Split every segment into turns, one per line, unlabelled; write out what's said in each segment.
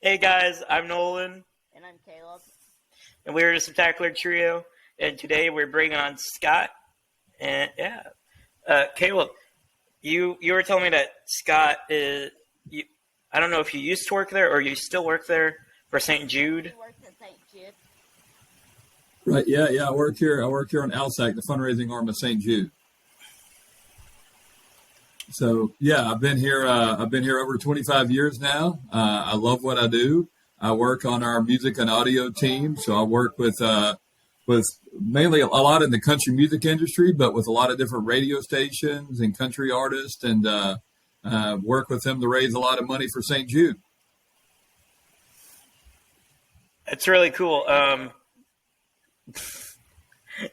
Hey guys, I'm Nolan,
And I'm Caleb.
and we're the Spectacular Trio. And today we're bringing on Scott. And Caleb, you were telling me that Scott is. I don't know if you used to work there or you still work there for St. Jude.
He works at St. Jude.
Right. Yeah. I work here on ALSAC, the fundraising arm of St. Jude. So yeah, I've been here over 25 years now. I love what I do. I work on our music and audio team. So I work with mainly a lot in the country music industry, but with a lot of different radio stations and country artists, and work with them to raise a lot of money for St. Jude.
It's really cool.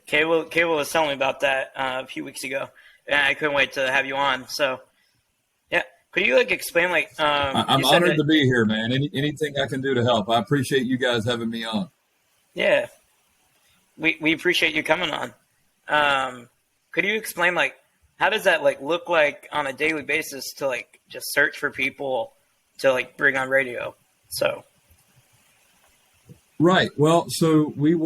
Caleb was telling me about that a few weeks ago, and I couldn't wait to have you on. So, yeah, could you explain
I'm honored to be here, man. Anything I can do to help. I appreciate you guys having me on.
Yeah, we appreciate you coming on. Could you explain how does that look like on a daily basis to just search for people to bring on radio? So.
Right. Well, so we've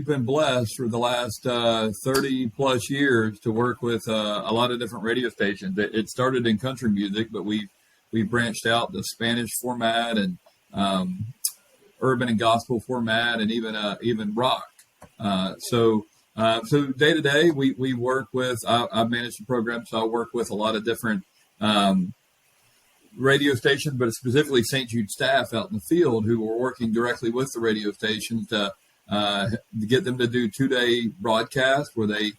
been blessed for the last 30 plus years to work with a lot of different radio stations. It started in country music, but we branched out to Spanish format and urban and gospel format, and even rock. So day to day, we work with. I manage the program, so I work with a lot of different radio stations, but specifically St. Jude staff out in the field who were working directly with the radio stations to get them to do 2-day broadcasts where they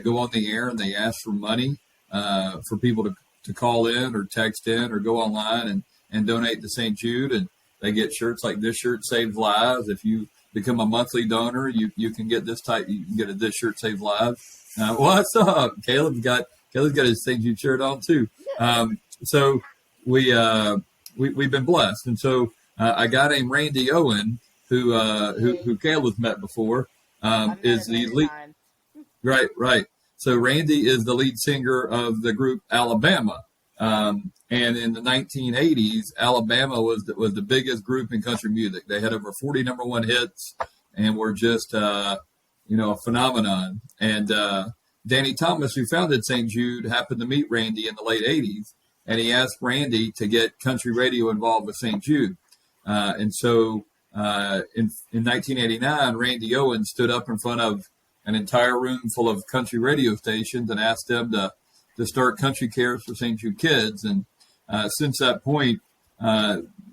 go on the air and they ask for money for people to call in or text in or go online and donate to St. Jude. And they get shirts like this shirt saves lives. If you become a monthly donor, you can get this type. You can get a this shirt saves lives. What's up? Caleb's got his St. Jude shirt on too. So we've been blessed, and so a guy named Randy Owen, who Caleb's met before, is the lead. Right. So Randy is the lead singer of the group Alabama, and in the 1980s, Alabama was the biggest group in country music. They had over 40 number one hits, and were just a phenomenon. And Danny Thomas, who founded St. Jude, happened to meet Randy in the late 80s. And he asked Randy to get country radio involved with St. Jude. And so in 1989, Randy Owen stood up in front of an entire room full of country radio stations and asked them to start country cares for St. Jude kids. And since that point,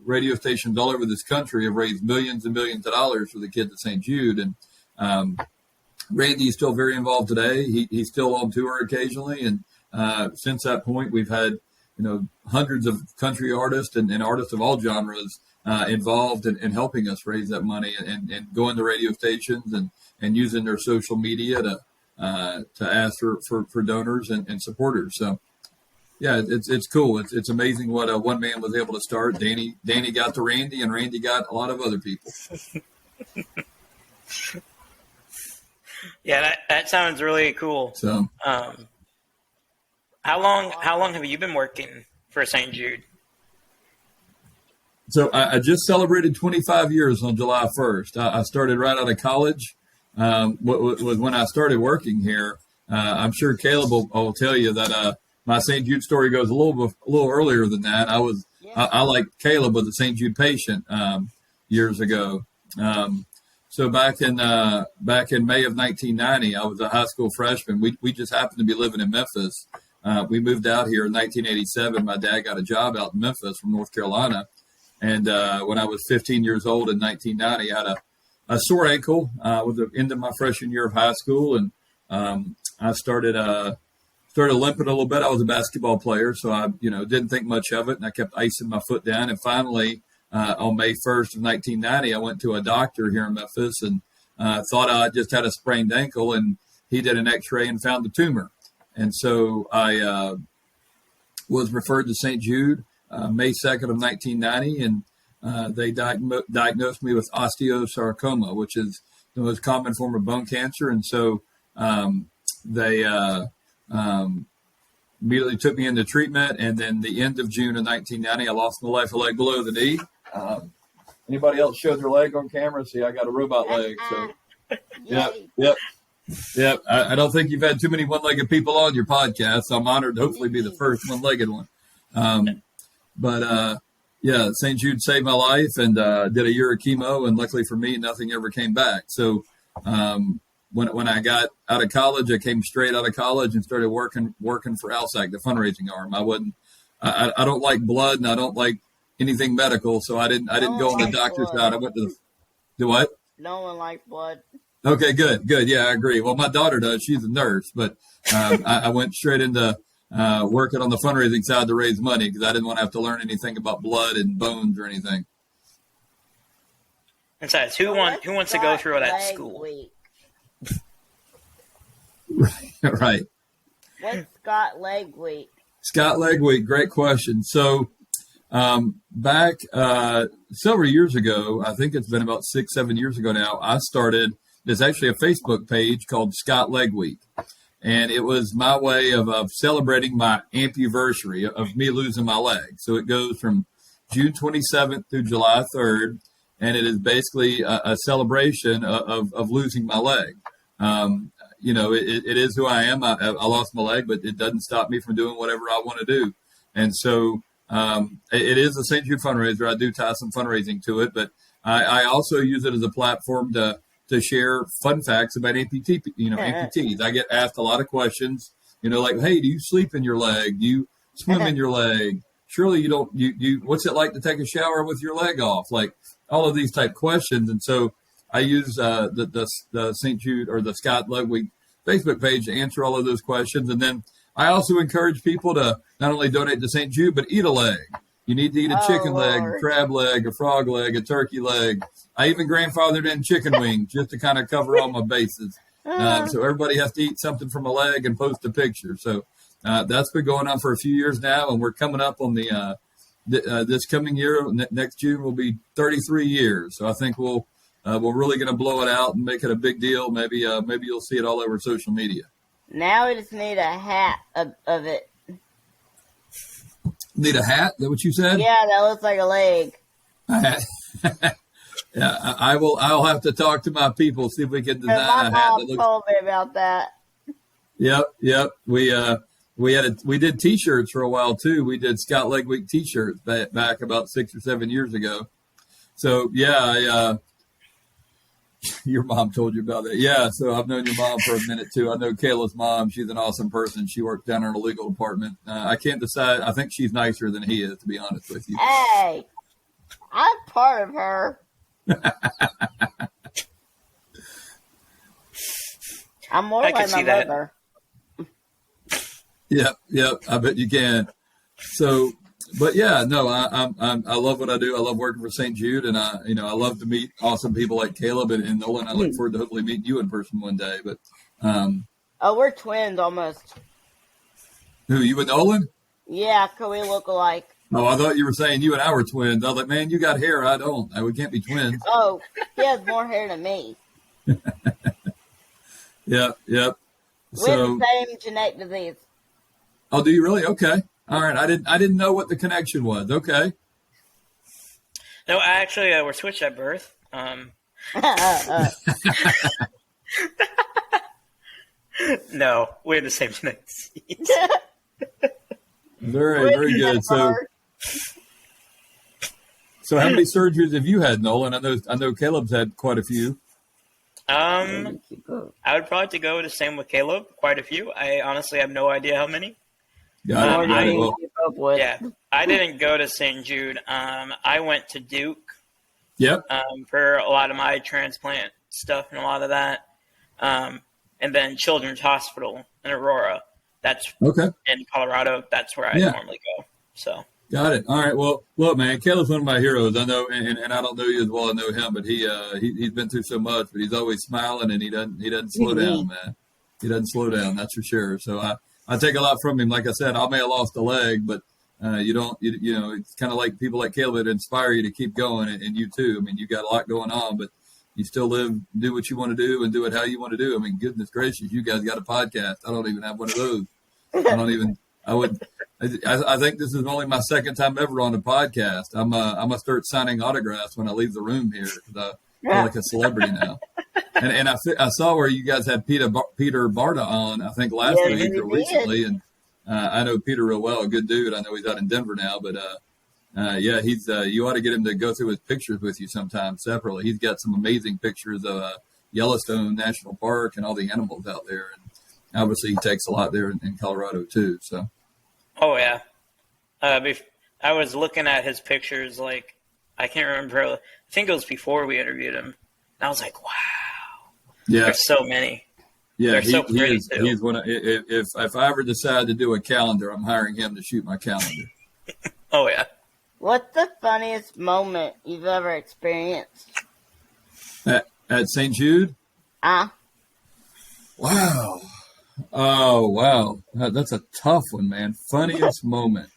radio stations all over this country have raised millions and millions of dollars for the kids at St. Jude. And Randy is still very involved today. He's still on tour occasionally. And since that point, we've had hundreds of country artists and artists of all genres involved in helping us raise that money and going to radio stations and using their social media to ask for donors and supporters. So, yeah, it's cool. It's amazing what one man was able to start. Danny got to Randy, and Randy got a lot of other people.
Yeah, that sounds really cool.
So.
How long have you been working for St. Jude?
So I just celebrated 25 years on July 1st. I started right out of college. Was when I started working here. I'm sure Caleb will tell you that my St. Jude story goes a little earlier than that. I like Caleb was a St. Jude patient years ago. So back in May of 1990, I was a high school freshman. We just happened to be living in Memphis. We moved out here in 1987. My dad got a job out in Memphis from North Carolina. And when I was 15 years old in 1990, I had a sore ankle with the end of my freshman year of high school. And I started limping a little bit. I was a basketball player, so I didn't think much of it. And I kept icing my foot down. And finally, on May 1st of 1990, I went to a doctor here in Memphis and thought I just had a sprained ankle. And he did an x-ray and found the tumor. And so I was referred to St. Jude May 2nd of 1990, and they diagnosed me with osteosarcoma, which is the most common form of bone cancer. And so they immediately took me into treatment. And then the end of June of 1990, I lost my left leg below the knee. Anybody else show their leg on camera? See, I got a robot leg. So,
Yay.
yep. I don't think you've had too many one-legged people on your podcast. So I'm honored to hopefully be the first one-legged one. Yeah, St. Jude saved my life and did a year of chemo, and luckily for me, nothing ever came back. So when I got out of college, I came straight out of college and started working for ALSAC, the fundraising arm. I don't like blood, and I don't like anything medical, so I didn't go on the doctor's side. I went to the what?
No one likes blood.
Okay, good. Yeah, I agree. Well, my daughter does. She's a nurse, but I went straight into working on the fundraising side to raise money because I didn't want to have to learn anything about blood and bones or anything.
Besides, who wants to go through all that school?
Week?
Right.
What's Scott Leg Week?
Scott Leg Week, great question. So back several years ago, I think it's been about 6-7 years ago now, I started, there's actually a Facebook page called Scott Leg Week. And it was my way of celebrating my ampuversary of me losing my leg. So it goes from June 27th through July 3rd. And it is basically a celebration of losing my leg. It is who I am. I lost my leg, but it doesn't stop me from doing whatever I want to do. And so it is a St. Jude fundraiser. I do tie some fundraising to it, but I also use it as a platform to share fun facts about amputees. I get asked a lot of questions, like, hey, do you sleep in your leg? Do you swim in your leg? Surely you don't, what's it like to take a shower with your leg off? Like all of these type questions. And so I use the St. Jude or the Scott Leg Week Facebook page to answer all of those questions. And then I also encourage people to not only donate to St. Jude, but eat a leg. You need to eat a chicken leg, a crab leg, a frog leg, a turkey leg. I even grandfathered in chicken wings just to kind of cover all my bases. So everybody has to eat something from a leg and post a picture. So that's been going on for a few years now, and we're coming up on the this coming year. Next June will be 33 years. So I think we're really going to blow it out and make it a big deal. Maybe you'll see it all over social media.
Now we just need a hat of it.
Need a hat? Is that what you said?
Yeah, that looks like a leg.
Yeah, I'll have to talk to my people, see if we can design a hat.
My mom told me about that.
Yep. We did T-shirts for a while too. We did Scott Leg Week T-shirts back about 6 or 7 years ago. So yeah, your mom told you about that. Yeah, so I've known your mom for a minute too. I know Kayla's mom. She's an awesome person. She works down in the legal department. I can't decide. I think she's nicer than he is, to be honest with you.
Hey, I'm part of her. I'm more like my mother.
Yep. I bet you can. So, but yeah, no, I love what I do. I love working for St. Jude, and I love to meet awesome people like Caleb and Nolan. I look forward to hopefully meeting you in person one day. But
we're twins almost.
Who, you and Nolan?
Yeah, 'cause we look alike.
Oh, I thought you were saying you and I were twins. I was like, man, you got hair. I don't. We can't be twins.
Oh, he has more hair than me.
Yep.
We have the same genetic disease.
Oh, do you really? Okay. All right. I didn't know what the connection was. Okay.
No, actually, we're switched at birth. No, we're the same genetic disease.
Very good. So how many surgeries have you had, Nolan? I know Caleb's had quite a few.
I would probably have to go the same with Caleb. Quite a few. I honestly have no idea how many.
Yeah,
I didn't go to St. Jude. I went to Duke.
Yep.
For a lot of my transplant stuff and a lot of that. And then Children's Hospital in Aurora. That's okay. In Colorado. That's where I normally go. So.
Got it. All right. Well, look, man, Caleb's one of my heroes. I know, and I don't know you as well. I know him, but he's been through so much, but he's always smiling, and he doesn't slow down, man. He doesn't slow down. That's for sure. So I take a lot from him. Like I said, I may have lost a leg, but it's kind of like people like Caleb that inspire you to keep going, and you too. I mean, you got a lot going on, but you still do what you want to do and do it how you want to do. I mean, goodness gracious, you guys got a podcast. I don't even have one of those. I I would. I think this is only my second time ever on a podcast. I'm gonna start signing autographs when I leave the room here because I feel like a celebrity now. And I saw where you guys had Peter Barta on, I think last week or recently, and I know Peter real well, a good dude. I know he's out in Denver now, but yeah, he's you ought to get him to go through his pictures with you sometime separately. He's got some amazing pictures of Yellowstone National Park and all the animals out there, and obviously he takes a lot there in Colorado too. So.
Oh yeah, I was looking at his pictures. Like I can't remember. I think it was before we interviewed him. And I was like, wow. Yeah. There's so many.
Yeah,
They're so pretty too.
He's one of, if I ever decide to do a calendar, I'm hiring him to shoot my calendar.
Oh yeah.
What's the funniest moment you've ever experienced?
At St. Jude? Wow. Oh, wow. That's a tough one, man. Funniest moment.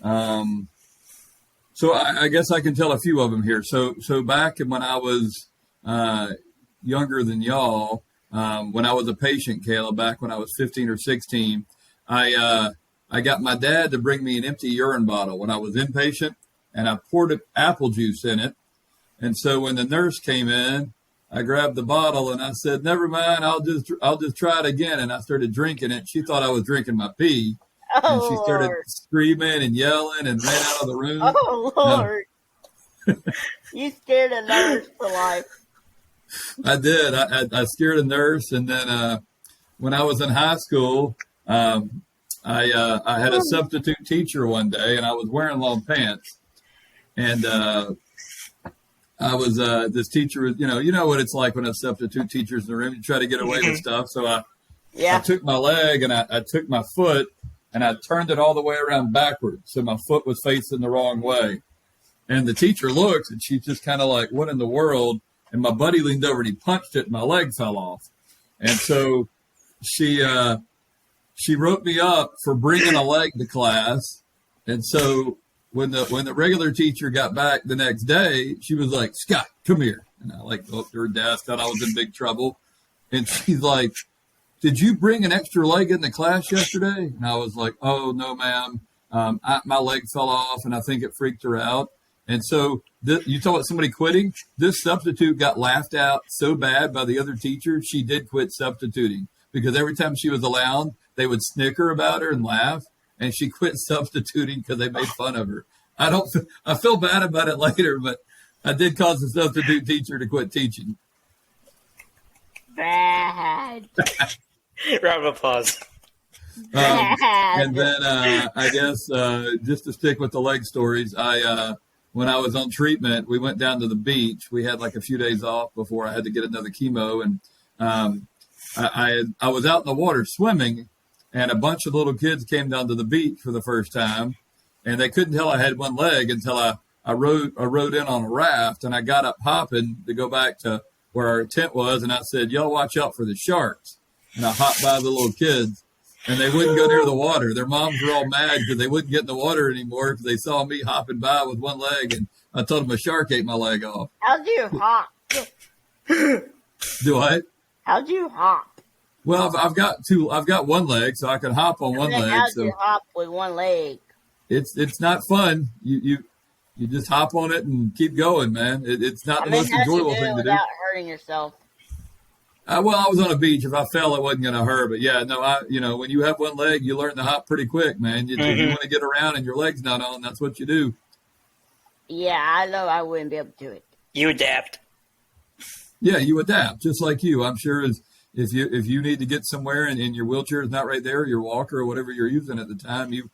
So I guess I can tell a few of them here. So back when I was younger than y'all, when I was a patient, Kayla, back when I was 15 or 16, I got my dad to bring me an empty urine bottle when I was inpatient, and I poured apple juice in it. And so when the nurse came in, I grabbed the bottle and I said, "Never mind, I'll just try it again." And I started drinking it. She thought I was drinking my pee, and she started screaming and yelling and ran out of the room.
Oh Lord! You scared a nurse for life.
I did. I scared a nurse, and then when I was in high school, I had a substitute teacher one day, and I was wearing long pants, and I was this teacher was, you know what it's like when a substitute teacher's in the room. You try to get away with stuff. So I took my leg and I took my foot and I turned it all the way around backwards. So my foot was facing the wrong way. And the teacher looks and she's just kind of like, "What in the world?" And my buddy leaned over and he punched it and my leg fell off. And so she wrote me up for bringing a leg to class. And so when the regular teacher got back the next day, she was like, "Scott, come here." And I looked to her desk, thought I was in big trouble. And she's like, "Did you bring an extra leg in the class yesterday?" And I was like, "Oh, no, ma'am. My leg fell off and I think it freaked her out." And so you talk about somebody quitting. This substitute got laughed out so bad by the other teacher, she did quit substituting because every time she was around, they would snicker about her and laugh. And she quit substituting because they made fun of her. I feel bad about it later, but I did cause the substitute teacher to quit teaching.
Bad.
Round of applause.
And then I guess just to stick with the leg stories, when I was on treatment, we went down to the beach. We had like a few days off before I had to get another chemo, and I was out in the water swimming. And a bunch of little kids came down to the beach for the first time, and they couldn't tell I had one leg until I rode in on a raft, and I got up hopping to go back to where our tent was, and I said, "Y'all watch out for the sharks." And I hopped by the little kids, and they wouldn't go near the water. Their moms were all mad because they wouldn't get in the water anymore because they saw me hopping by with one leg, and I told them a shark ate my leg off.
How'd you hop?
Do I?
How'd you hop?
Well, I've got one leg, so I can hop on one leg.
How'd
so
you hop with one leg?
It's not fun. You just hop on it and keep going, man. It's not the most enjoyable thing to do.
Without hurting yourself.
Well, I was on a beach. If I fell, it wasn't going to hurt. But yeah, no, when you have one leg, you learn to hop pretty quick, man. You want to get around and your leg's not on. That's what you do.
Yeah, I know I wouldn't be able to do it.
You adapt.
Yeah, you adapt, just like you. I'm sure if you need to get somewhere and your wheelchair is not right there, your walker or whatever you're using at the time, you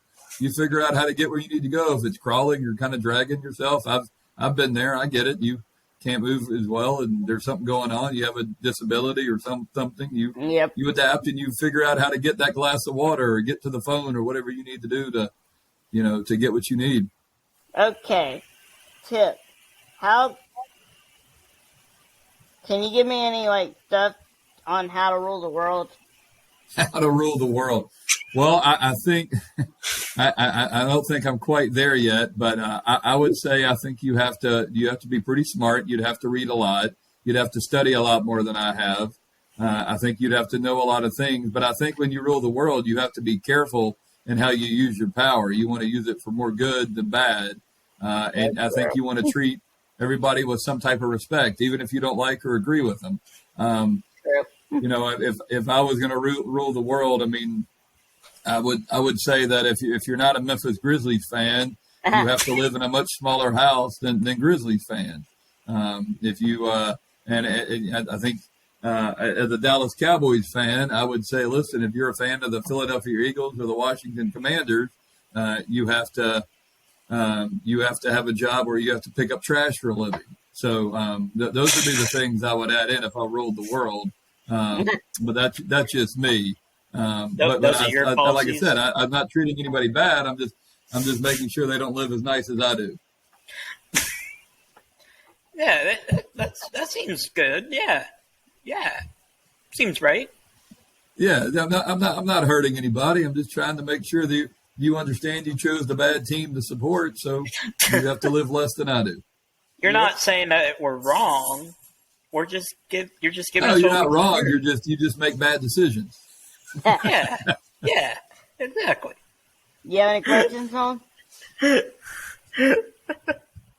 figure out how to get where you need to go. If it's crawling, you're kind of dragging yourself. I've been there. I get it. You can't move as well, and there's something going on. You have a disability or something. You adapt and you figure out how to get that glass of water or get to the phone or whatever you need to do to get what you need.
Okay. Tip. How can you give me any stuff on how to rule the world?
How to rule the world. Well, I think I don't think I'm quite there yet, but I would say I think you have to be pretty smart. You'd have to read a lot. You'd have to study a lot more than I have. I think you'd have to know a lot of things. But I think when you rule the world, you have to be careful and how you use your power. You want to use it for more good than bad. And I think you want to treat everybody with some type of respect, even if you don't like or agree with them. If I was going to rule the world, I mean, I would say that if you're not a Memphis Grizzlies fan, you have to live in a much smaller house than Grizzlies fans. If you and I think as a Dallas Cowboys fan, I would say, listen, if you're a fan of the Philadelphia Eagles or the Washington Commanders, you have to have a job where you have to pick up trash for a living. So those would be the things I would add in if I ruled the world. But that's just me. But like I said, I'm not treating anybody bad. I'm just making sure they don't live as nice as I do.
Yeah, that seems good. Yeah, seems right.
Yeah, I'm not hurting anybody. I'm just trying to make sure that you understand you chose the bad team to support, so you have to live less than I do.
You're not saying that we're wrong. You're just giving.
No, you're not wrong. You just make bad decisions.
Yeah, exactly.
You have any questions, Tom?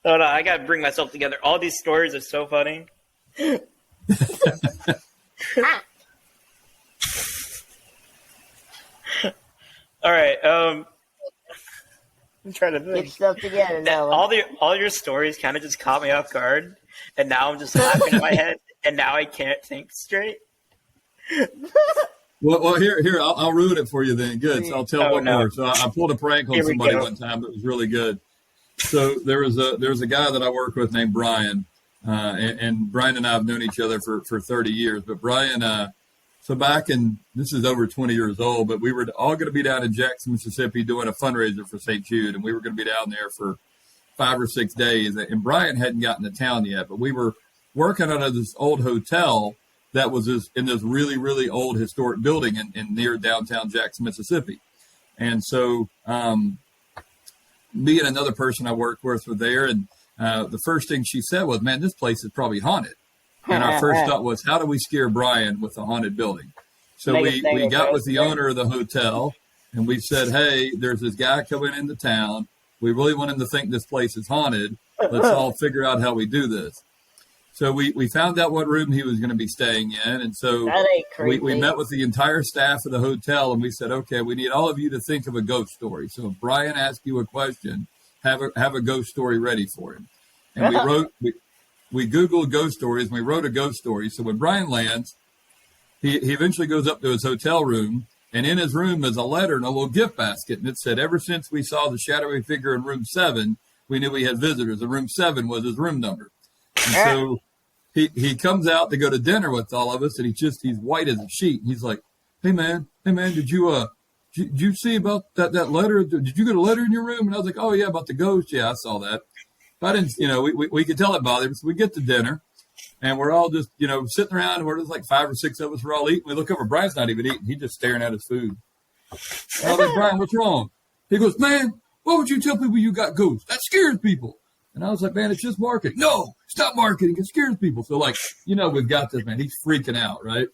Oh no, I gotta bring myself together. All these stories are so funny. All right, I'm trying to think.
Get stuff together now.
All your stories kind of just caught me off guard, and now I'm just laughing in my head, and now I can't think straight.
Well, here, I'll ruin it for you then. Good. So I'll tell one more. So I pulled a prank on somebody one time that was really good. So there was a guy that I work with named Brian, and Brian and I have known each other for 30 years. But Brian, so this is over 20 years old, but we were all going to be down in Jackson, Mississippi doing a fundraiser for St. Jude, and we were going to be down there for 5 or 6 days. And Brian hadn't gotten to town yet, but we were working on this old hotel that was in this really, really old historic building in near downtown Jackson, Mississippi. And so me and another person I worked with were there, and the first thing she said was, man, this place is probably haunted. And our first thought was, how do we scare Brian with the haunted building? So we got with the owner of the hotel, and we said, hey, there's this guy coming into town. We really want him to think this place is haunted. Let's all figure out how we do this. So we found out what room he was going to be staying in. And so we met with the entire staff of the hotel, and we said, okay, we need all of you to think of a ghost story. So if Brian asks you a question, have a ghost story ready for him. And we Googled ghost stories, and we wrote a ghost story. So when Brian lands, he eventually goes up to his hotel room, and in his room is a letter and a little gift basket. And it said, ever since we saw the shadowy figure in room 7, we knew we had visitors. And room 7 was his room number. And so he comes out to go to dinner with all of us, and he's white as a sheet. He's like, hey man, did you see about that letter? Did you get a letter in your room? And I was like, oh yeah, about the ghost. Yeah, I saw that. But I didn't, we could tell it bothered him. So we get to dinner, and we're all just, sitting around, and we're just like 5 or 6 of us. We're all eating. We look over, Brian's not even eating. He's just staring at his food. And I was like, Brian, what's wrong? He goes, man, why would you tell people you got ghosts? That scares people. And I was like, man, it's just marketing. No, stop marketing. It scares people. So we've got this, man. He's freaking out, right?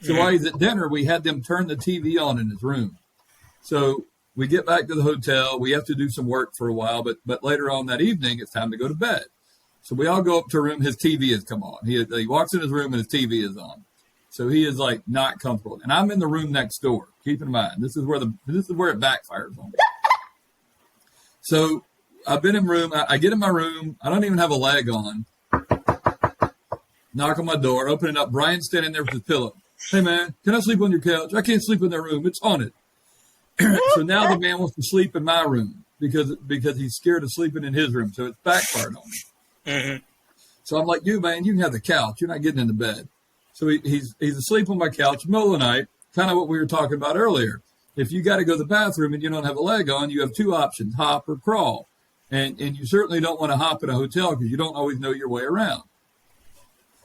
So while he's at dinner, we had them turn the TV on in his room. So we get back to the hotel. We have to do some work for a while, but later on that evening, it's time to go to bed. So we all go up to a room. His TV has come on. He walks in his room and his TV is on. So he is not comfortable. And I'm in the room next door. Keep in mind, this is where it backfires on me. So I've been in room. I get in my room. I don't even have a leg on. Knock on my door. Open it up. Brian's standing there with his pillow. Hey man, can I sleep on your couch? I can't sleep in their room. It's haunted. So now the man wants to sleep in my room because he's scared of sleeping in his room. So it's backfired on me. Mm-hmm. So I'm like, dude, man, you can have the couch. You're not getting into bed. So he's asleep on my couch, middle of the night, kind of what we were talking about earlier. If you got to go to the bathroom and you don't have a leg on, you have 2 options, hop or crawl. And you certainly don't want to hop in a hotel because you don't always know your way around.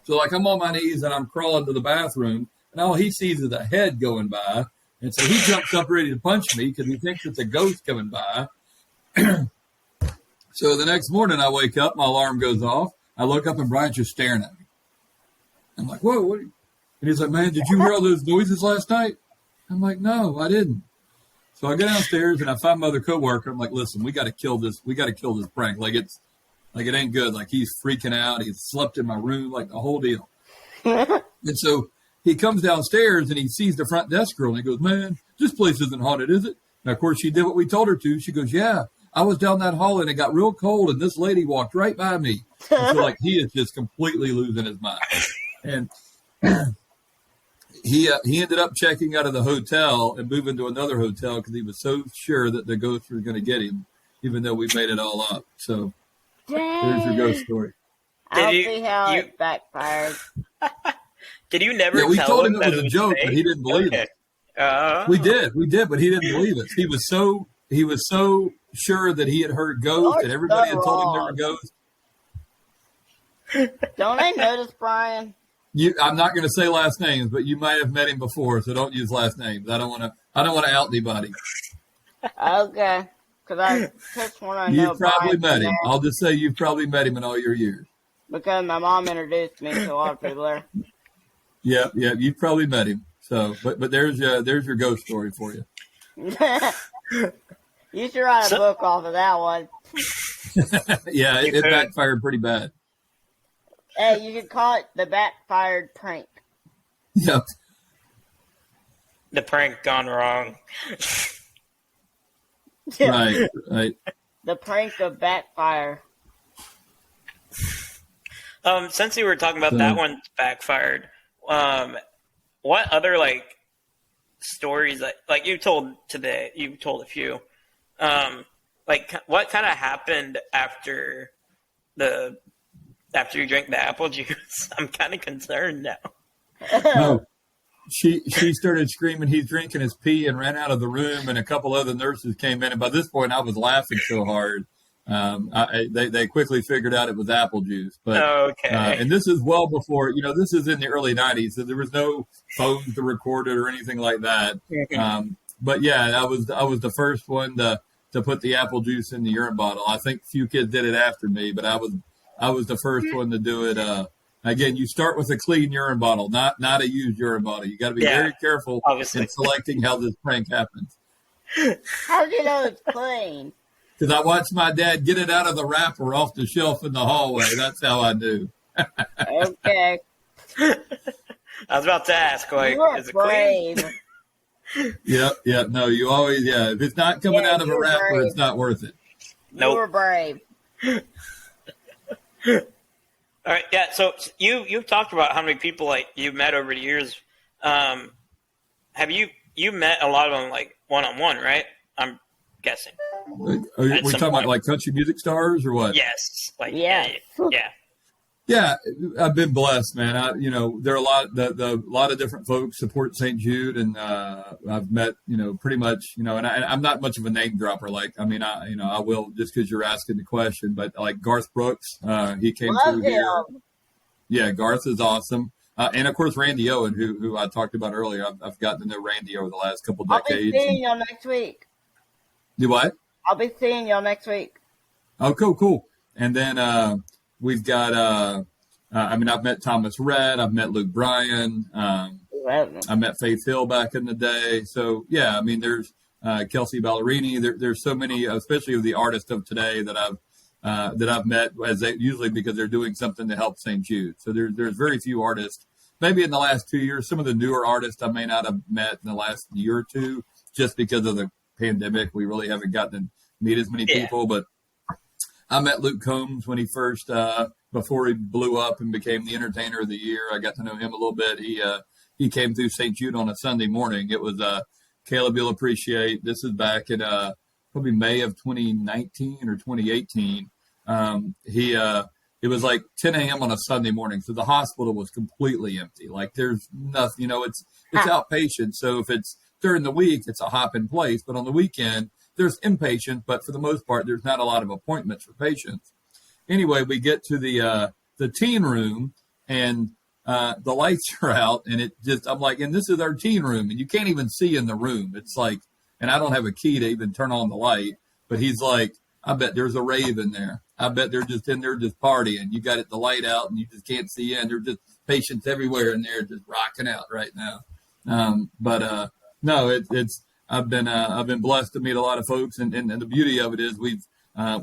So I'm on my knees and I'm crawling to the bathroom, and all he sees is a head going by. And so he jumps up ready to punch me because he thinks it's a ghost coming by. So the next morning I wake up, my alarm goes off. I look up and Brian's just staring at me. I'm like, whoa, what? And he's like, man, did you hear all those noises last night? I'm like, no, I didn't. So I go downstairs and I find my other coworker. I'm like, listen, we got to kill this. We got to kill this prank. Like it ain't good. Like he's freaking out. He slept in my room, like the whole deal. And so he comes downstairs and he sees the front desk girl and he goes, man, this place isn't haunted, is it? And of course she did what we told her to. She goes, yeah, I was down that hall and it got real cold and this lady walked right by me. And so like he is just completely losing his mind. And he ended up checking out of the hotel and moving to another hotel because he was so sure that the ghosts were going to get him, even though we made it all up. So there's your ghost story.
I'll see how it backfired.
Did you never?
Yeah, we
tell
told him
him
it was a joke, but he didn't believe it. We did, but he didn't believe it. He was so sure that he had heard ghosts, and everybody had told him there were ghosts.
Don't they notice, Brian?
I'm not going to say last names, but you might have met him before, so don't use last names. I don't want to out anybody.
Okay, because I just want to know.
You've probably
Brian
met him. I'll just say you've probably met him in all your years.
because my mom introduced me to a lot of people there.
Yeah, you've probably met him. So, but there's your ghost story for you.
You should write a book off of that one.
Yeah, it backfired pretty bad.
Hey, you could call it the backfired prank.
Yep.
The prank gone wrong.
Right.
The prank of backfire.
Since you were talking about that one backfired, what other stories like you told today? You told a few. What kind of happened after you drank the apple juice? I'm kind of concerned now.
No, she started screaming, "He's drinking his pee," and ran out of the room. And a couple other nurses came in, and by this point, I was laughing so hard. They quickly figured out it was apple juice. But
okay.
And this is well before, this is in the early 90s, so there was no phones to record it or anything like that. But yeah, I was the first one to put the apple juice in the urine bottle. I think a few kids did it after me, but I was the first one to do it. Again, you start with a clean urine bottle, not a used urine bottle. You got to be very careful in selecting how this prank happens.
How do you know it's clean?
Because I watched my dad get it out of the wrapper off the shelf in the hallway. That's how I knew.
Okay.
I was about to ask, is it
brave.
clean?
Yeah. No, you always, if it's not coming out of a wrapper, brave. It's not worth it.
Nope. You were brave.
All right, yeah. So you've talked about how many people you've met over the years. Have you met a lot of them one-on-one, right? I'm guessing.
Are we talking about country music stars or what?
Yes.
Yeah.
Yeah, I've been blessed, man. There are a lot of different folks support St. Jude, and I've met, pretty much, and I'm not much of a name dropper. I will just because you're asking the question, but Garth Brooks, he came through here. Yeah, Garth is awesome. And of course, Randy Owen, who I talked about earlier. I've gotten to know Randy over the last couple decades.
I'll be seeing y'all next week.
Do what?
I'll be seeing y'all next week.
Oh, cool. And then we've got, I've met Thomas Rhett. I've met Luke Bryan. I met Faith Hill back in the day. So, yeah, there's Kelsey Ballerini. There's so many, especially of the artists of today that I've met usually because they're doing something to help St. Jude. So there's very few artists. Maybe in the last 2 years, some of the newer artists I may not have met in the last year or two just because of the pandemic. We really haven't gotten to meet as many people, but I met Luke Combs when he first, before he blew up and became the entertainer of the year. I got to know him a little bit. He came through St. Jude on a Sunday morning. It was, Caleb, you'll appreciate, this is back in, probably May of 2019 or 2018. It was 10 a.m. on a Sunday morning. So the hospital was completely empty. There's nothing, it's outpatient. So if it's during the week, it's a hop in place, but on the weekend, there's inpatient, but for the most part, there's not a lot of appointments for patients. Anyway, we get to the teen room, and the lights are out, and I'm like, and this is our teen room, and you can't even see in the room. It's and I don't have a key to even turn on the light, but he's like, I bet there's a rave in there. I bet they're just in there just partying. You got the light out, and you just can't see in. There's just patients everywhere in there just rocking out right now. No, I've been blessed to meet a lot of folks, and the beauty of it is we've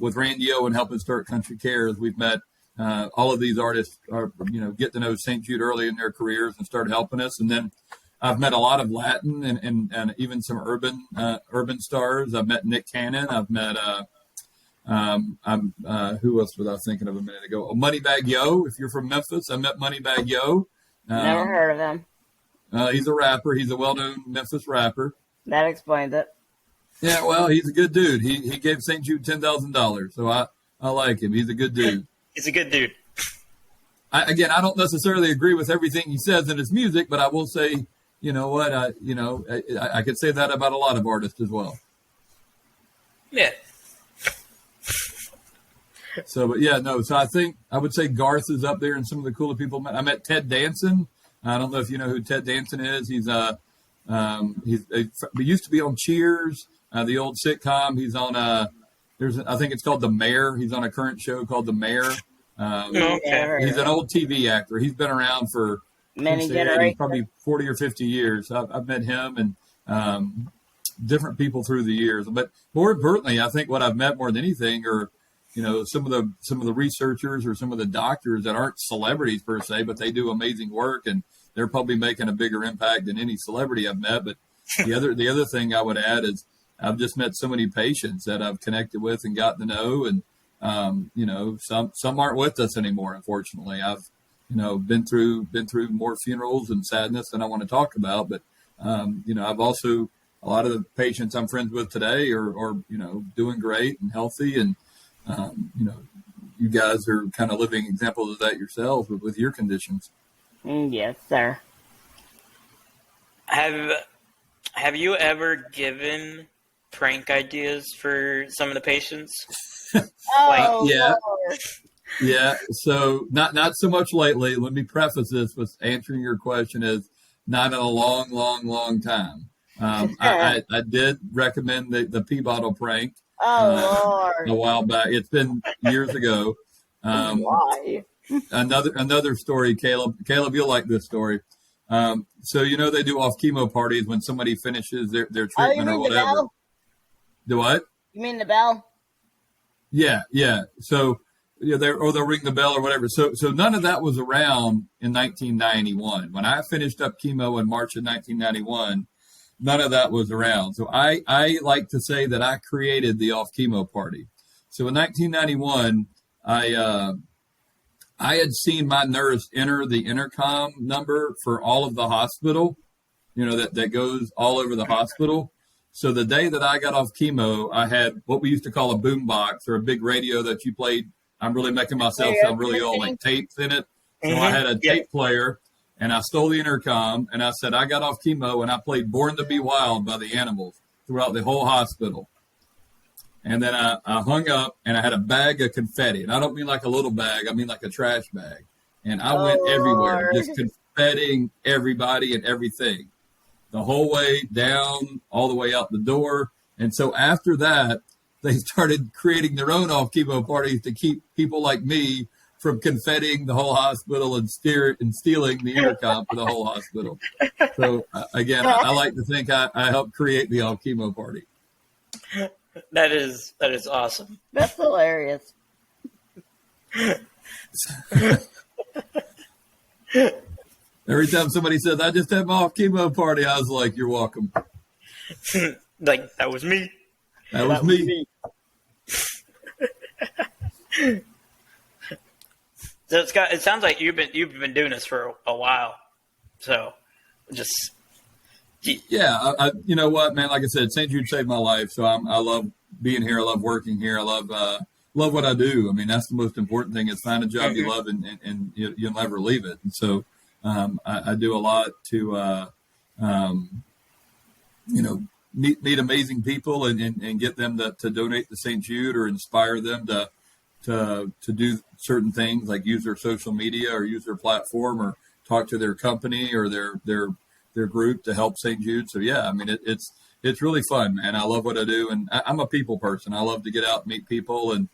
with Randy O and Helping Start Country Cares, we've met all of these artists are get to know St. Jude early in their careers and start helping us, and then I've met a lot of Latin and even some urban stars. I've met Nick Cannon. I've met who else was I thinking of a minute ago? Oh, Moneybag Yo. If you're from Memphis, I met Moneybag Yo.
Never heard of him.
He's a rapper. He's a well-known Memphis rapper.
That explains it.
Yeah, well, he's a good dude. He gave St. Jude $10,000, so I like him. He's a good dude.
He's a good dude.
I don't necessarily agree with everything he says in his music, but I will say, you know what, I could say that about a lot of artists as well.
Yeah.
So, but yeah, no. So I think I would say Garth is up there, and some of the cooler people. I met Ted Danson. I don't know if you know who Ted Danson is. He used to be on Cheers, the old sitcom. He's on I think it's called The Mayor. He's on a current show called The Mayor. He's an old TV actor. He's been around for
many generations,
probably 40 or 50 years. I've met him and different people through the years. But more importantly, I think what I've met more than anything are some of the researchers or some of the doctors that aren't celebrities per se, but they do amazing work, and they're probably making a bigger impact than any celebrity I've met. But the other thing I would add is I've just met so many patients that I've connected with and gotten to know, and some aren't with us anymore. Unfortunately, I've been through more funerals and sadness than I want to talk about. But I've also, a lot of the patients I'm friends with today are doing great and healthy, and you guys are kind of living examples of that yourselves with your conditions.
Yes, sir.
Have you ever given prank ideas for some of the patients?
Yeah. Yeah. So not so much lately. Let me preface this with answering your question as not in a long, long, long time. I did recommend the pee bottle prank.
Lord.
A while back. It's been years ago.
Why?
Another story, Caleb. Caleb, you'll like this story. So they do off chemo parties when somebody finishes their treatment or whatever.
Bell?
Do what?
You mean the bell?
Yeah. So they'll ring the bell or whatever. So none of that was around in 1991. When I finished up chemo in March of 1991, none of that was around. So I like to say that I created the off chemo party. So in 1991, I had seen my nurse enter the intercom number for all of the hospital, that goes all over the hospital. So the day that I got off chemo, I had what we used to call a boom box, or a big radio that you played. I'm really making myself sound really old, like tapes in it. So I had a tape player, and I stole the intercom, and I said, I got off chemo, and I played Born to Be Wild by the Animals throughout the whole hospital. And then I hung up, and I had a bag of confetti. And I don't mean like a little bag. I mean like a trash bag. And I went everywhere, just confettiing everybody and everything, the whole way down, all the way out the door. And so after that, they started creating their own off-chemo parties to keep people like me from confettiing the whole hospital and stealing the intercom for the whole hospital. So, again, I like to think I helped create the off-chemo party.
That is awesome.
That's hilarious.
Every time somebody says, I just had my off-chemo party, I was like, you're welcome.
Like, that was me.
That was me.
So Scott, it sounds like you've been doing this for a while. So just
yeah, you know what, man? Like I said, St. Jude saved my life, so I love being here. I love working here. I love what I do. I mean, that's the most important thing: is find a job you love and you'll never leave it. And so I do a lot to meet amazing people and get them to donate to St. Jude, or inspire them to do certain things, like use their social media or use their platform or talk to their company or their group to help St. Jude. So yeah, I mean, it's really fun, man. I love what I do, and I'm a people person. I love to get out and meet people and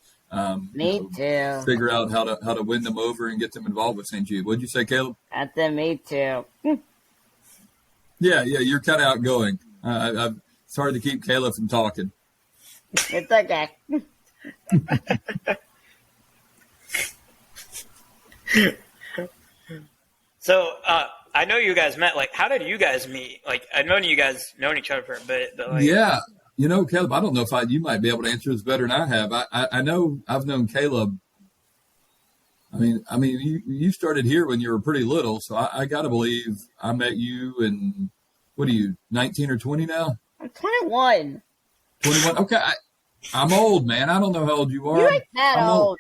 me too.
Figure out how to win them over and get them involved with St. Jude. What'd you say, Caleb?
I said me too.
Yeah, you're kind of outgoing. I've hard to keep Kayla from talking.
It's okay.
So, I know you guys met. Like, how did you guys meet? Like, I've known you guys known each other for a bit, but like,
Yeah. You know, Caleb, I don't know if you might be able to answer this better than I have. I know I've known Caleb. I mean, you started here when you were pretty little, so I got to believe I met you in, what are you, 19 or 20 now?
I'm 21.
21. Okay. I'm old, man. I don't know how old you are.
You ain't that
I'm
old.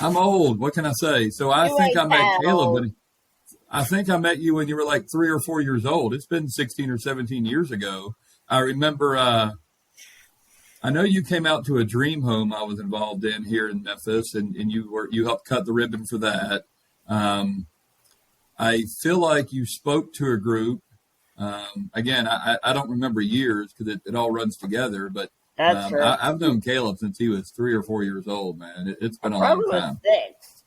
I'm old. What can I say? So I
You
think
ain't
I met
that
Caleb,
old.
but I think I met you when you were like 3 or 4 years old. It's been 16 or 17 years ago. I remember, I know you came out to a dream home I was involved in here in Memphis, and you helped cut the ribbon for that. I feel like you spoke to a group. Again, I don't remember years because it all runs together, but
That's true.
I've known Caleb since he was 3 or 4 years old, man. It's been a long
Probably was
time.
6.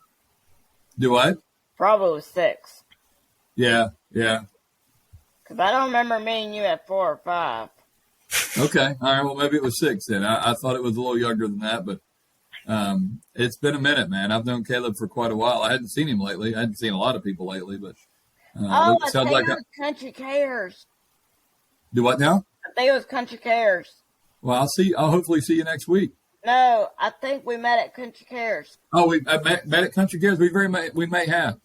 Do what?
Probably was 6.
Yeah.
Because I don't remember meeting you at 4 or 5.
Okay. All right. Well, maybe it was 6 then. I thought it was a little younger than that, but it's been a minute, man. I've known Caleb for quite a while. I hadn't seen him lately. I hadn't seen a lot of people lately, but
I
it sounds
think
like
it was Country Cares.
do what now?
I think it was Country Cares.
Well, I'll hopefully see you next week.
No, I think we met at Country Cares.
Oh, I met at Country Cares. We may have.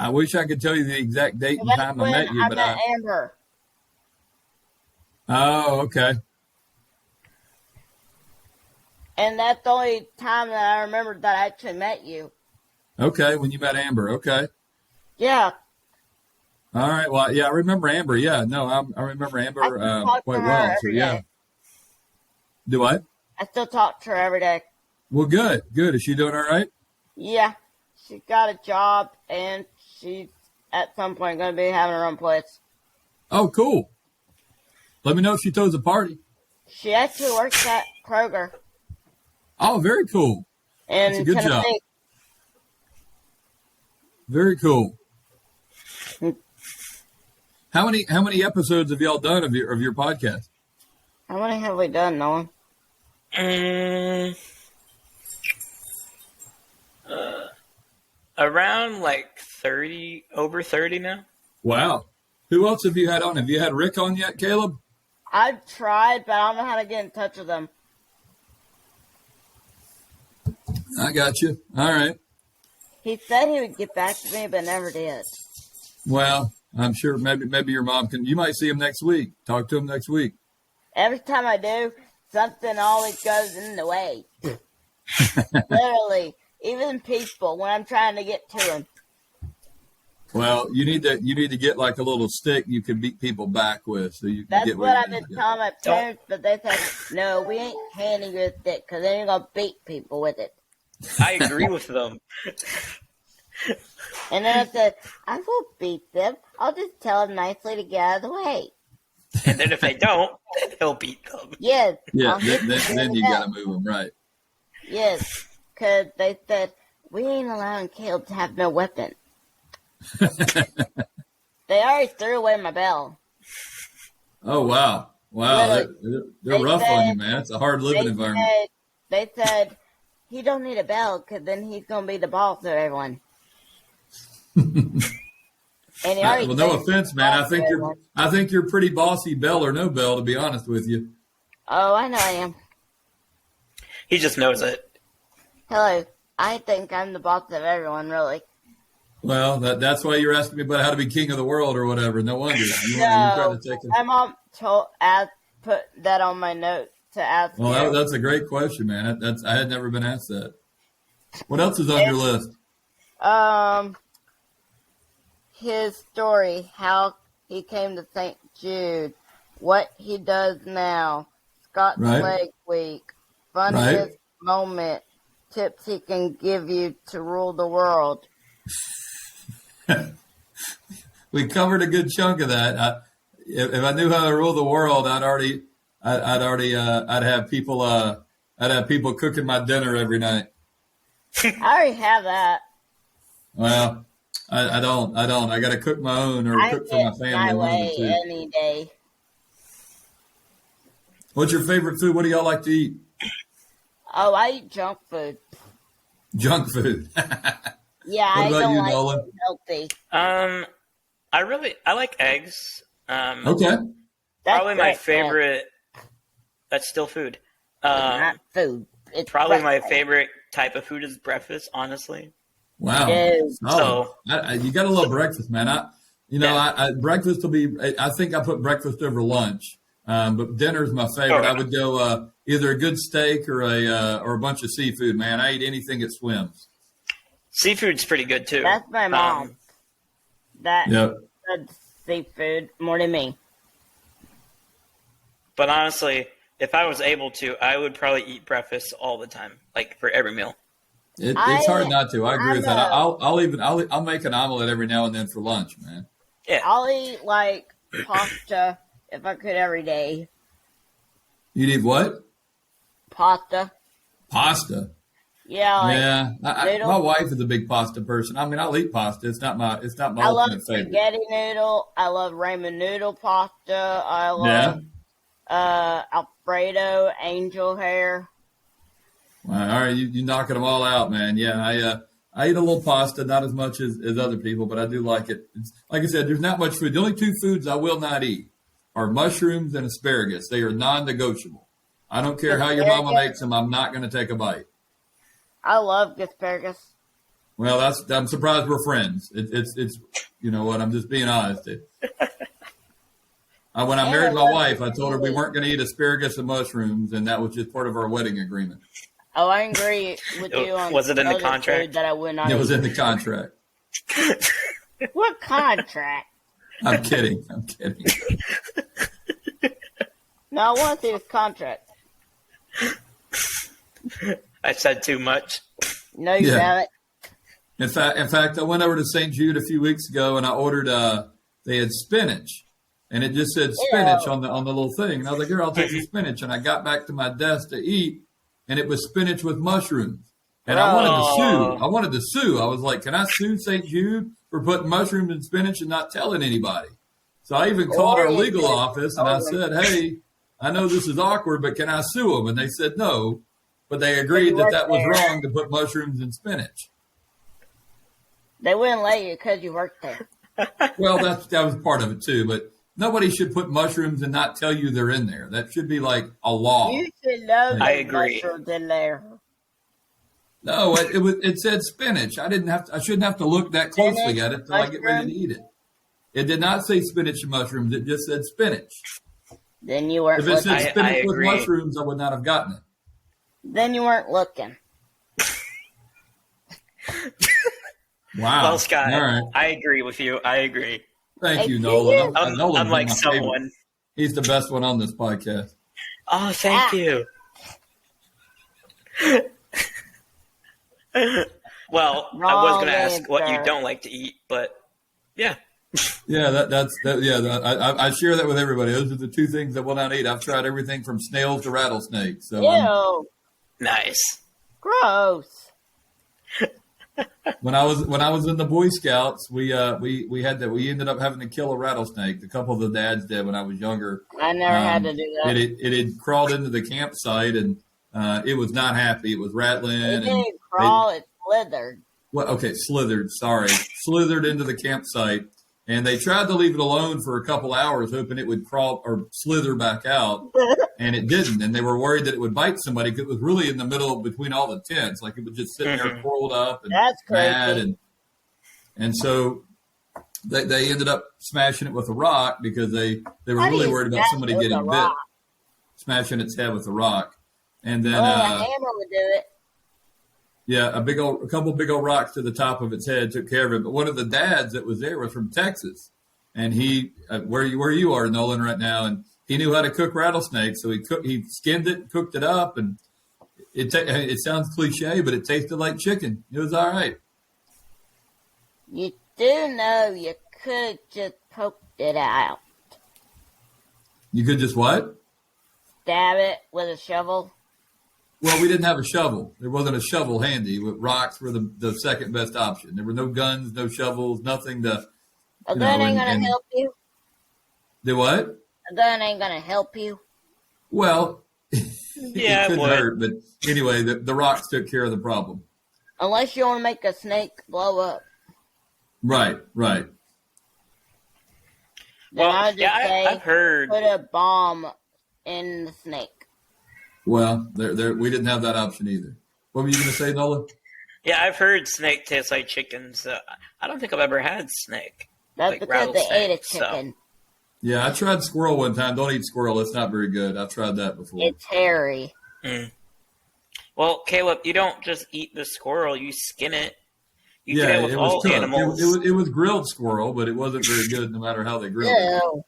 I wish I could tell you the exact date and
That's
time I
when
met you,
I
but
met Amber.
Oh, okay.
And that's the only time that I remembered that I actually met you.
Okay, when you met Amber. Okay.
Yeah.
All right. Well, yeah, I remember Amber. Yeah, no, I remember Amber
talk
quite
to her
well. So
every
yeah.
day.
Do what?
I still talk to her every day.
Well, good. Is she doing all right?
Yeah. She got a job, and she's at some point going to be having her own place.
Oh, cool. Let me know if she throws a party.
She actually works at Kroger
Oh, very cool.
in
That's a good
Tennessee.
job. Very cool. How many episodes have y'all done of your podcast?
How many have we done, Nolan?
Around like 30, over 30 now.
Wow. Who else have you had on? Have you had Rick on yet, Caleb?
I've tried, but I don't know how to get in touch with them.
I got you. All right.
He said he would get back to me, but never did.
Well, I'm sure maybe your mom can. You might see him next week. Talk to him next week.
Every time I do, something always goes in the way. Literally, even people when I'm trying to get to him.
Well, you need to get like a little stick you can beat people back with, so you can
That's
get
what I've
you
been
need to
telling my parents, but they said, no, we ain't handing you a stick because then you're going to beat people with it.
I agree with them.
And then I said, I won't beat them. I'll just tell them nicely to get out of the way.
And then if they don't, then he'll beat them.
Yes.
Yeah,
I'll hit
then you
with
got
that.
to move them right.
Yes, because they said, we ain't allowing Caleb to have no weapon. They already threw away my bell.
Oh wow,
Literally.
they're
They
rough on
said-
you, man. It's a hard living environment.
They said, he don't need a bell because then he's going to be the boss of everyone. And he already
Well, no
said
offense,
he's
man.
the boss of everyone.
I think you're pretty bossy, bell or no bell, to be honest with you.
Oh, I know I am.
He just knows it.
Hello. I think I'm the boss of everyone, really.
Well, that's why you're asking me about how to be king of the world or whatever. No wonder. You
No,
try to take it.
my mom put that on my note to ask
Well,
you.
that's a great question, man. I had never been asked that. What else is on your list?
His story, how he came to St. Jude, what he does now, Scott's
Right.
leg week, funniest moment, tips he can give you to rule the world.
We covered a good chunk of that. If I knew how to rule the world, I'd have people cooking my dinner every night.
I already have that.
Well, I don't. I got to cook my own or
I
cook for
get
my
my
family. One of the
way
two.
any day.
What's your favorite food? What do y'all like to eat?
Oh, I eat junk food.
Junk food.
Yeah,
What
I
about
don't
you,
like
Nolan?
it healthy.
I like eggs.
Okay.
That's
Probably my
breakfast,
favorite. That's still food.
not food. It's
Probably my
breakfast.
favorite type of food is breakfast. Honestly.
Wow.
No.
Solid.
So
You got to love breakfast, man. Breakfast will be, I think I put breakfast over lunch. But dinner's my favorite.
Oh.
I would go either a good steak or a bunch of seafood, man. I eat anything that swims.
seafood's pretty good too.
That's my mom. That
Yep.
does seafood more than me.
But honestly, if I was able to, I would probably eat breakfast all the time, like for every meal.
It's
I-
hard not to. I agree with that.
I'm
I'll make an omelet every now and then for lunch, man.
Yeah.
I'll eat like pasta if I could every day.
You'd eat what?
Pasta.
Pasta.
Yeah, like
Yeah.
noodles.
My wife is a big pasta person. I mean, I'll eat pasta. It's not my
I love
ultimate favorite.
spaghetti noodle. I love ramen noodle pasta. I love Alfredo, angel hair.
Well, all right, you knocking them all out, man. Yeah, I eat a little pasta, not as much as other people, but I do like it. Like I said, there's not much food. The only two foods I will not eat are mushrooms and asparagus. They are non-negotiable. I don't care how your mama makes them. I'm not going to take a bite.
I love asparagus.
Well, I'm surprised we're friends. It's you know what? I'm just being honest. When I married my wife, I told her we weren't going to eat asparagus and mushrooms, and that was just part of our wedding agreement.
Oh, I agree with you on
Was it in the
other
contract?
food that I would not
It was
eat.
in the contract.
What contract?
I'm kidding. I'm kidding.
No, I want to see this contract.
I said too much.
No, you
Yeah.
haven't.
In fact, I went over to St. Jude a few weeks ago and I ordered. They had spinach, and it just said spinach
Ew.
on the little thing. And I was like, "Here, I'll take the spinach." And I got back to my desk to eat, and it was spinach with mushrooms. And I wanted to sue. I was like, "Can I sue St. Jude for putting mushrooms and spinach and not telling anybody?" So I even called our legal office and I said, "Hey, I know this is awkward, but can I sue them?" And they said no, but they agreed that was wrong to put mushrooms and spinach.
They wouldn't let you because you worked there.
Well, that was part of it too, but nobody should put mushrooms and not tell you they're in there. That should be like a law.
You should know
I
there's
agree.
mushrooms in there.
No, it said spinach. I shouldn't have to look that closely
Spinach,
at it till I get ready to
mushroom.
eat it. It did not say spinach and mushrooms. It just said spinach.
Then you weren't
If it said
looking.
spinach with
agree.
mushrooms, I would not have gotten it.
Then you weren't looking.
Wow.
Well, Scott,
All right.
I agree with you. I agree.
Thank you,
Hey,
Nolan. Nolan's
Unlike
my favorite.
someone.
He's the best one on this podcast.
Oh, thank you. Well, I was
Wrong
going to ask what you
answer.
don't like to eat, but yeah.
Yeah, I share that with everybody. Those are the two things I will not eat. I've tried everything from snails to rattlesnakes. So
Ew.
Nice.
Gross.
when I was in the Boy Scouts, we ended up having to kill a rattlesnake. A couple of the dads did when I was younger.
I never had to do that.
It had crawled into the campsite and it was not happy. It was rattling.
It
and
didn't crawl, it slithered.
Slithered into the campsite. And they tried to leave it alone for a couple hours, hoping it would crawl or slither back out, and it didn't. And they were worried that it would bite somebody because it was really in the middle between all the tents, like it was just sitting there curled up and
That's
mad.
crazy.
And so they ended up smashing it with a rock because they were
How do
really
you
worried about
smash
somebody
it with
getting
a
bit,
rock?
smashing its head with a rock. And then
Well, a hammer would do it.
yeah, a couple big old rocks to the top of its head took care of it. But one of the dads that was there was from Texas, and he where you are, Nolan, right now, and he knew how to cook rattlesnakes. So he skinned it, cooked it up, and it sounds cliche, but it tasted like chicken. It was all right.
You do know you could have just poked it out.
You could just what?
Stab it with a shovel.
Well, we didn't have a shovel. There wasn't a shovel handy. Rocks were the second best option. There were no guns, no shovels, nothing to.
A gun ain't gonna help you.
Do what?
A gun ain't gonna help you.
Well,
Yeah,
it
it
couldn't
would.
hurt, but anyway, the rocks took care of the problem.
Unless you want to make a snake blow up.
Right.
Then
Well,
I would just
yeah,
say
I've heard.
put a bomb in the snake.
Well, we didn't have that option either. What were you going to say, Nolan?
Yeah, I've heard snake tastes like chicken. So I don't think I've ever had snake.
That's
Like
because they ate a
rattlesnake, so.
chicken.
Yeah, I tried squirrel one time. Don't eat squirrel. It's not very good. I've tried that before.
It's hairy.
Mm. Well, Caleb, you don't just eat the squirrel; you skin it. You do
Yeah,
that with
it
all
was cooked.
animals.
It was grilled squirrel, but it wasn't very good no matter how they grilled it.
Ew.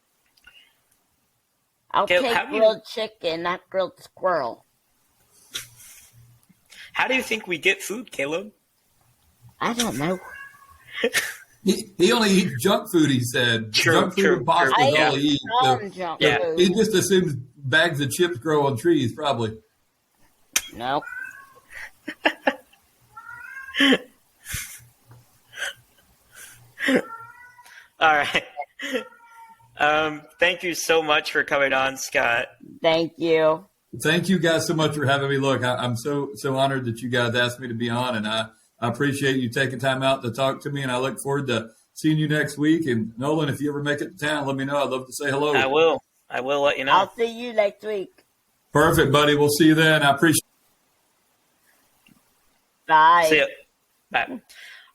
I'll
Caleb,
take
have you-
grilled chicken, not grilled squirrel.
How do you think we get food, Caleb?
I don't know.
He only eats junk food, he said.
True,
Junk food
true,
and pasta
true.
is
Yeah.
all he eats. So
Some junk
Yeah.
food.
he just assumes bags of chips grow on trees, probably.
No.
All right. Thank you so much for coming on, Scott.
Thank you.
Thank you guys so much for having me. Look, I'm so honored that you guys asked me to be on, and I appreciate you taking time out to talk to me, and I look forward to seeing you next week. And Nolan, if you ever make it to town, let me know. I'd love to say hello.
I will. I will let you know.
I'll see you next week.
Perfect, buddy. We'll see you then. I appreciate
Bye.
See ya. Bye.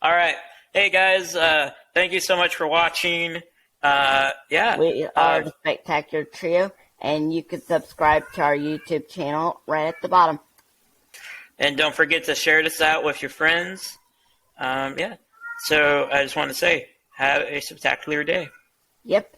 All right. Hey, guys. Thank you so much for watching. Yeah.
We are the Spectacular Trio, and you can subscribe to our YouTube channel right at the bottom.
And don't forget to share this out with your friends. Yeah. So I just want to say, have a spectacular day.
Yep.